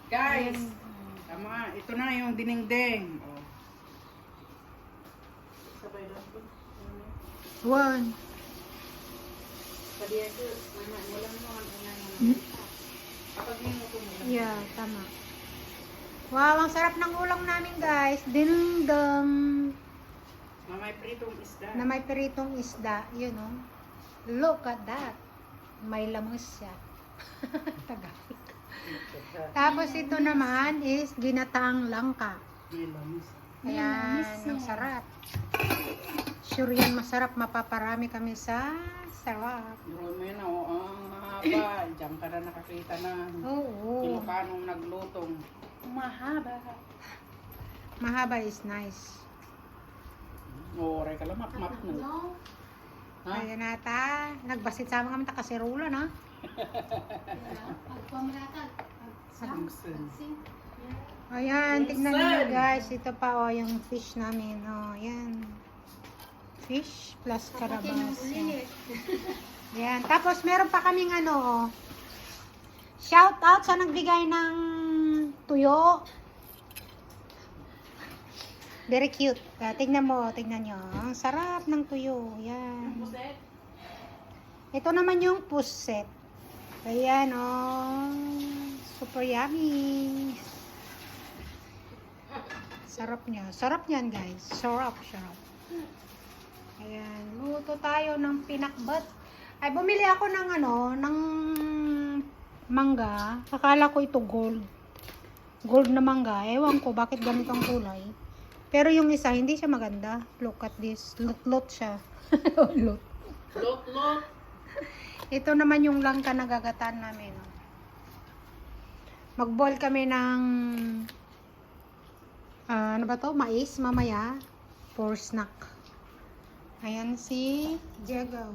Guys, tama. Ito na yung dinengdeng. Oh. Sabay lang po. One. Pwede ito. Walang naman. Kapag minuto mo lang. Yeah, tama. Wow, ang sarap ng ulam namin guys. Dinengdeng. Na may pritong isda. Na may piritong isda. Yun oh. Look at that. May lamus siya. Tagalog. Tapos ito naman is ginataang langka. Ayan, ang sarap. Sure yan, masarap. Mapaparami kami sa sarap. Bro, mo yun, ang mahaba. Diyan ka na nakakita na. Oo. Ilocanong naglutong. Mahaba. Mahaba is nice. Oray ka lang, map-map na. Ha? Ayan nata. Nagbasit sa mga kami kasirulan ha. Ayan, tignan niyo guys. Ito pa oh, yung fish namin. Oh, ayan. Fish plus karabas. Ayan. Tapos meron pa kaming ano oh. Shout out sa nagbigay ng tuyo. Very cute. Tignan mo, tignan nyo. Ang sarap ng tuyo. Ayan. Ito naman yung puset. Ayan oh. Super yummy. Sarap niya. Sarap niyan guys. Sarap, sarap. Ayan. Luto tayo ng pinakbat. Ay, bumili ako ng ano, ng mangga. Akala ko ito gold. Gold na mangga. Ewan ko bakit ganito ang kulay. Pero yung isa, hindi siya maganda. Look at this. Lot-lot siya. Lot. Lot-lot. Ito naman yung langka na gagataan namin. Mag-boil kami ng ano ba to? Mais mamaya for snack. Ayan si Diego.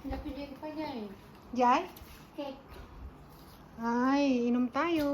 Napili pa niya eh. Jai? Cake. Ay, inom tayo.